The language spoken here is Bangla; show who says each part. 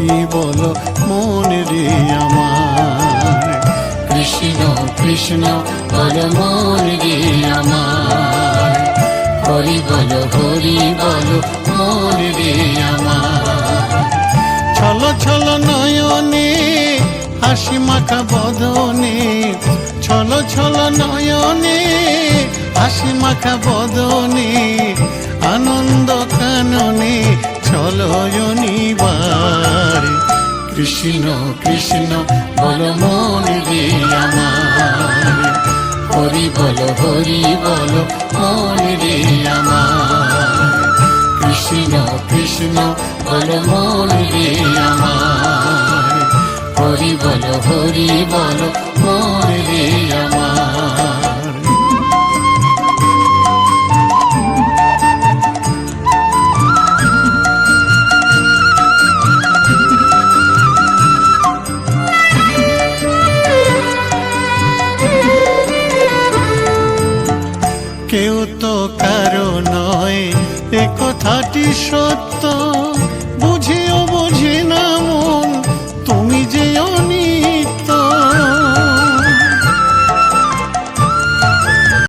Speaker 1: হরি বল মন রে আমার।
Speaker 2: কৃষ্ণ কৃষ্ণ বল মন রে আমার, হরি বল মন রে আমার।
Speaker 1: ছল ছল নয়নে হাসি মাখা বদনে, ছল ছল নয়নে হাসি মাখা বদনে, আনন্দ কাননে চলয়নিবার।
Speaker 2: কৃষ্ণ কৃষ্ণ বল মন রে আমার, হরি বল মন রে আমার। কৃষ্ণ কৃষ্ণ বল মন রে আমার, হরি বল মন রে আমার।
Speaker 1: কেউ তো কারো নয় এ কথাটি সত্য, বুঝিও বুঝি